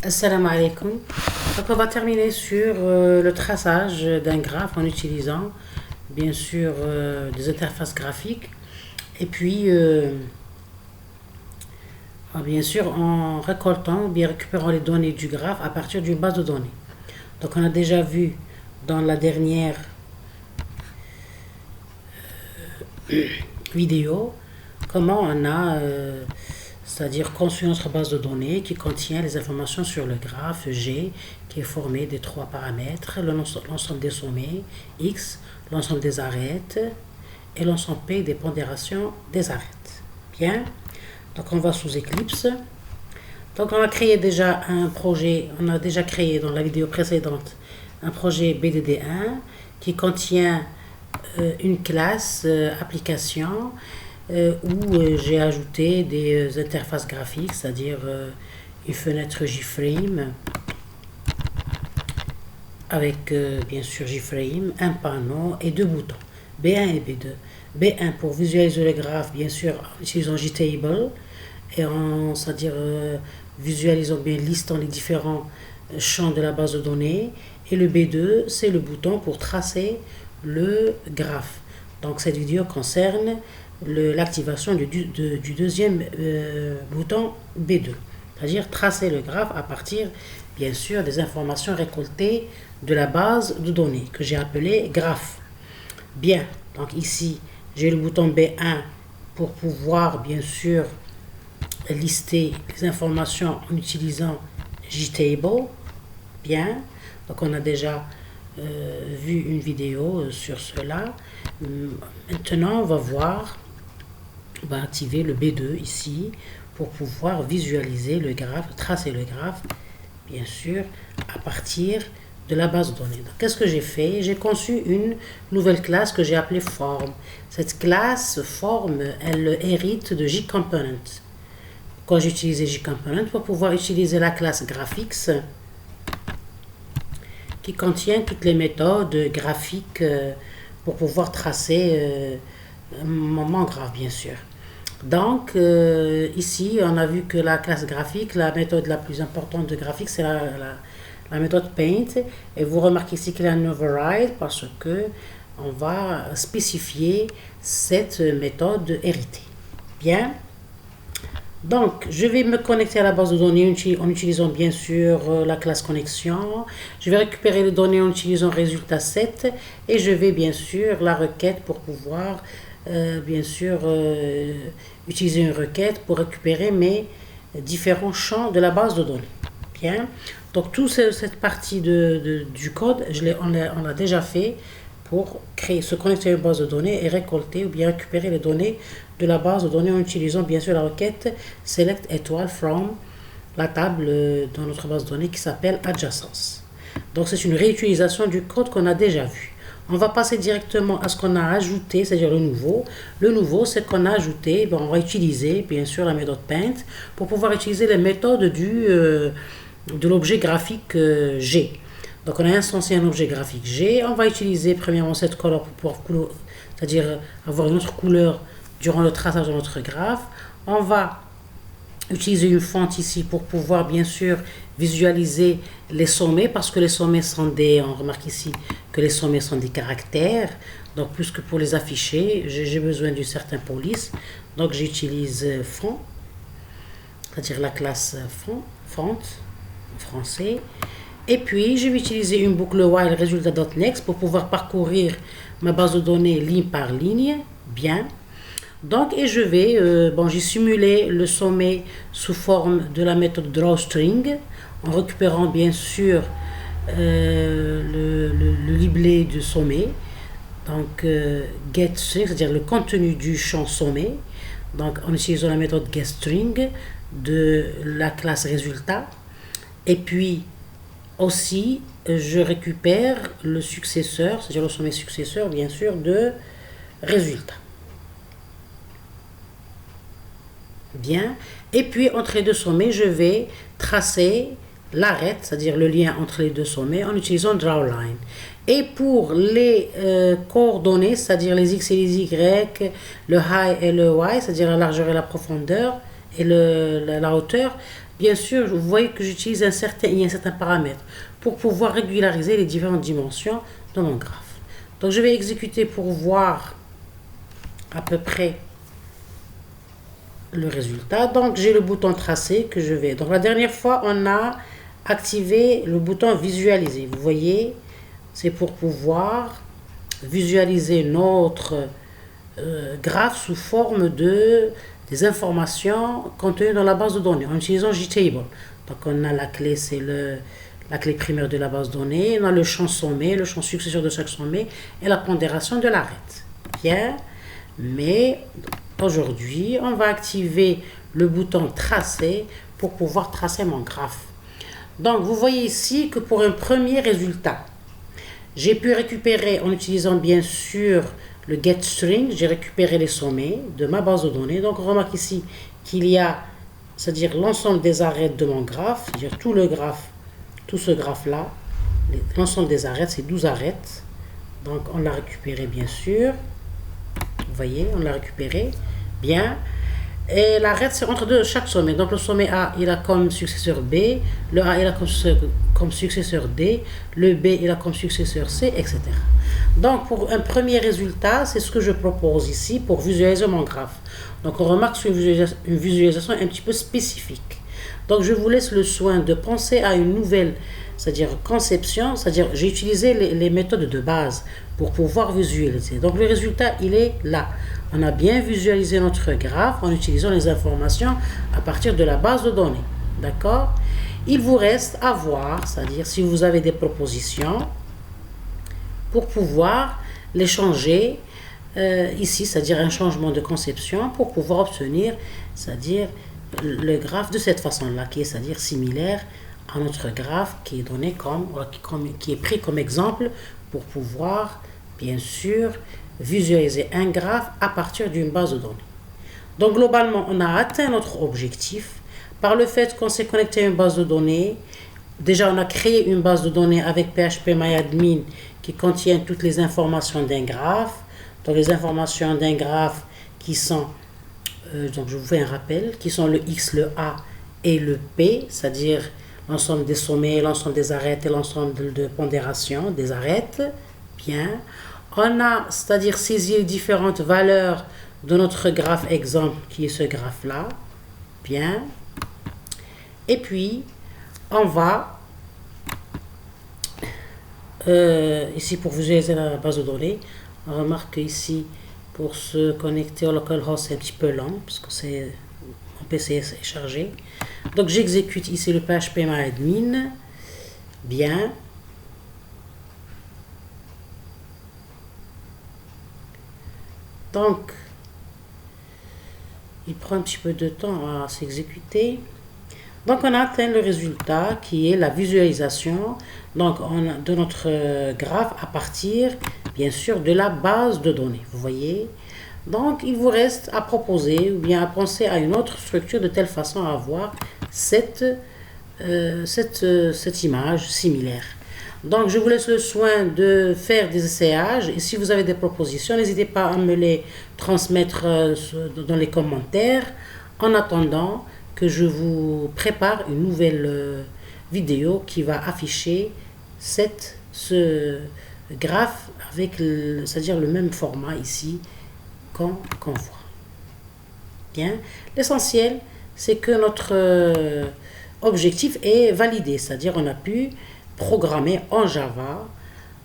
Assalamu alaikum. Donc on va terminer sur le traçage d'un graphe en utilisant bien sûr des interfaces graphiques et puis bien sûr en récoltant ou bien récupérant les données du graphe à partir d'une base de données. Donc on a déjà vu dans la dernière vidéo comment on a c'est-à-dire conçu notre base de données qui contient les informations sur le graphe G qui est formé des trois paramètres, l'ensemble des sommets, X, l'ensemble des arêtes et l'ensemble P des pondérations des arêtes. Bien, donc on va sous Eclipse. Donc on a créé déjà un projet, on a déjà créé dans la vidéo précédente un projet BDD1 qui contient une classe application où j'ai ajouté des interfaces graphiques, c'est-à-dire une fenêtre JFrame avec bien sûr JFrame, un panneau et deux boutons, B1 et B2. B1 pour visualiser le graphe, bien sûr, en utilisant JTable et en, c'est-à-dire visualisant bien, listant les différents champs de la base de données. Et le B2, c'est le bouton pour tracer le graphe. Donc cette vidéo concerne l'activation du deuxième bouton B2, c'est-à-dire tracer le graphe à partir, bien sûr, des informations récoltées de la base de données que j'ai appelée graphe. Bien, donc ici, j'ai le bouton B1 pour pouvoir, bien sûr, lister les informations en utilisant JTable. Bien, donc on a déjà vu une vidéo sur cela. Maintenant, on va voir, on va activer le B2 ici pour pouvoir visualiser le graphe, tracer le graphe, bien sûr, à partir de la base de données. Donc, qu'est-ce que j'ai fait? J'ai conçu une nouvelle classe que j'ai appelée Form. Cette classe Form, elle hérite de JComponent. Pourquoi j'ai utilisé JComponent? Pour pouvoir utiliser la classe Graphics qui contient toutes les méthodes graphiques pour pouvoir tracer mon graphe, bien sûr. Donc, ici, on a vu que la classe graphique, la méthode la plus importante de graphique, c'est la méthode Paint. Et vous remarquez ici qu'il y a un override parce que on va spécifier cette méthode héritée. Bien. Donc, je vais me connecter à la base de données en utilisant bien sûr la classe connexion. Je vais récupérer les données en utilisant résultat 7 et je vais bien sûr la requête pour pouvoir bien sûr utiliser une requête pour récupérer mes différents champs de la base de données. Bien, donc toute cette partie du code, on l'a déjà fait pour se connecter à une base de données et récolter ou bien récupérer les données de la base de données en utilisant bien sûr la requête select étoile from la table dans notre base de données qui s'appelle adjacence. Donc c'est une réutilisation du code qu'on a déjà vu. On va passer directement à ce qu'on a ajouté, c'est-à-dire le nouveau. Le nouveau, c'est qu'on a ajouté, on va utiliser bien sûr la méthode paint pour pouvoir utiliser les méthodes de l'objet graphique G. Donc on a instancié un objet graphique G. On va utiliser premièrement cette couleur pour pouvoir, c'est-à-dire avoir une autre couleur durant le traçage de notre graphe. On va utiliser une fonte ici pour pouvoir bien sûr visualiser les sommets parce que les sommets sont on remarque ici que les sommets sont des caractères. Donc plus que pour les afficher, j'ai besoin d'une certaine police. Donc j'utilise font, c'est-à-dire la classe font en français. Et puis, je vais utiliser une boucle while résultat.next pour pouvoir parcourir ma base de données ligne par ligne. Bien. Donc, et je vais, j'ai simulé le sommet sous forme de la méthode drawString en récupérant bien sûr le libellé du sommet. Donc, getString, c'est-à-dire le contenu du champ sommet. Donc, en utilisant la méthode getString de la classe résultat. Et puis, aussi, je récupère le successeur, c'est-à-dire le sommet successeur, bien sûr, de résultat. Bien. Et puis, entre les deux sommets, je vais tracer l'arête, c'est-à-dire le lien entre les deux sommets, en utilisant drawLine. Et pour les coordonnées, c'est-à-dire les x et les y, le high et le y, c'est-à-dire la largeur et la profondeur, et la hauteur, bien sûr, vous voyez que j'utilise un certain paramètre pour pouvoir régulariser les différentes dimensions de mon graphe. Donc, je vais exécuter pour voir à peu près le résultat. Donc, j'ai le bouton tracé que je vais. Donc, la dernière fois, on a activé le bouton visualiser. Vous voyez, c'est pour pouvoir visualiser notre graphe sous forme des informations contenues dans la base de données en utilisant JTable. Donc, on a la clé, c'est la clé primaire de la base de données. On a le champ sommet, le champ successeur de chaque sommet et la pondération de l'arête. Bien, mais aujourd'hui, on va activer le bouton tracer pour pouvoir tracer mon graphe. Donc, vous voyez ici que pour un premier résultat, j'ai pu récupérer, en utilisant bien sûr le getString, j'ai récupéré les sommets de ma base de données. Donc, on remarque ici qu'il y a, c'est-à-dire l'ensemble des arêtes de mon graphe, c'est-à-dire tout le graphe, tout ce graphe-là, l'ensemble des arêtes, c'est 12 arêtes. Donc, on l'a récupéré bien sûr. Vous voyez, on l'a récupéré. Bien. Et l'arête, c'est entre deux chaque sommet. Donc, le sommet A, il a comme successeur B. Le A, il a comme successeur D. Le B, il a comme successeur C, etc. Donc, pour un premier résultat, c'est ce que je propose ici pour visualiser mon graphe. Donc, on remarque que c'est une visualisation un petit peu spécifique. Donc, je vous laisse le soin de penser à une nouvelle, c'est-à-dire conception, c'est-à-dire j'ai utilisé les méthodes de base pour pouvoir visualiser. Donc, le résultat, il est là. On a bien visualisé notre graphe en utilisant les informations à partir de la base de données. D'accord? Il vous reste à voir, c'est-à-dire si vous avez des propositions, pour pouvoir les changer ici, c'est-à-dire un changement de conception pour pouvoir obtenir, c'est-à-dire le graphe de cette façon-là, qui est, c'est-à-dire similaire à notre graphe qui est donné qui est pris comme exemple pour pouvoir, bien sûr, visualiser un graphe à partir d'une base de données. Donc, globalement, on a atteint notre objectif par le fait qu'on s'est connecté à une base de données. Déjà, on a créé une base de données avec PHPMyAdmin qui contient toutes les informations d'un graphe. Donc, les informations d'un graphe qui sont, donc je vous fais un rappel, qui sont le X, le A et le P, c'est-à-dire l'ensemble des sommets, l'ensemble des arêtes et l'ensemble de pondération des arêtes. Bien. On a, c'est-à-dire saisi les différentes valeurs de notre graphe exemple, qui est ce graphe-là. Bien. Et puis, on va, ici pour visualiser la base de données, on remarque qu'ici, pour se connecter au localhost, c'est un petit peu lent, parce que mon PC est chargé. Donc, j'exécute ici le PHPMyAdmin. Bien. Donc, il prend un petit peu de temps à s'exécuter. Donc, on a atteint le résultat qui est la visualisation donc, de notre graphe à partir, bien sûr, de la base de données. Vous voyez? Donc, il vous reste à proposer ou bien à penser à une autre structure de telle façon à avoir cette image similaire. Donc, je vous laisse le soin de faire des essayages et si vous avez des propositions, n'hésitez pas à me les transmettre dans les commentaires en attendant que je vous prépare une nouvelle vidéo qui va afficher ce graphe avec, c'est-à-dire le même format ici qu'on voit. Bien, l'essentiel, c'est que notre objectif est validé, c'est-à-dire on a pu programmer en Java,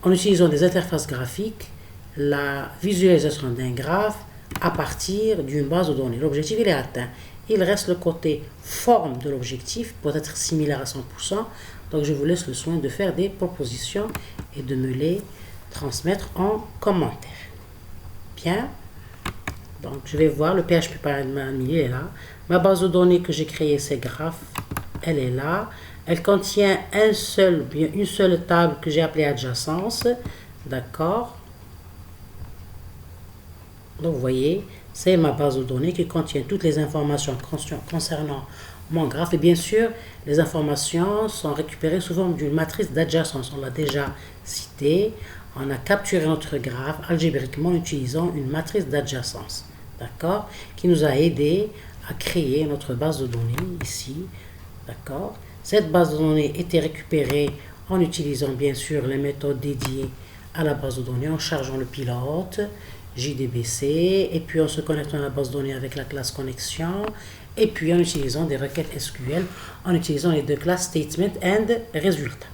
en utilisant des interfaces graphiques, la visualisation d'un graphe à partir d'une base de données. L'objectif, il est atteint. Il reste le côté forme de l'objectif pour être similaire à 100%. Donc, je vous laisse le soin de faire des propositions et de me les transmettre en commentaire. Bien. Donc, je vais voir le PHPMyAdmin, il est là. Ma base de données que j'ai créée, c'est graphe, elle est là. Elle contient une seule table que j'ai appelée adjacence. D'accord. Donc, vous voyez, c'est ma base de données qui contient toutes les informations concernant mon graphe. Et bien sûr, les informations sont récupérées sous forme d'une matrice d'adjacence. On l'a déjà cité. On a capturé notre graphe algébriquement en utilisant une matrice d'adjacence. D'accord. Qui nous a aidé à créer notre base de données ici. D'accord? Cette base de données était récupérée en utilisant bien sûr les méthodes dédiées à la base de données, en chargeant le pilote, JDBC, et puis en se connectant à la base de données avec la classe connexion, et puis en utilisant des requêtes SQL, en utilisant les deux classes statement and résultat.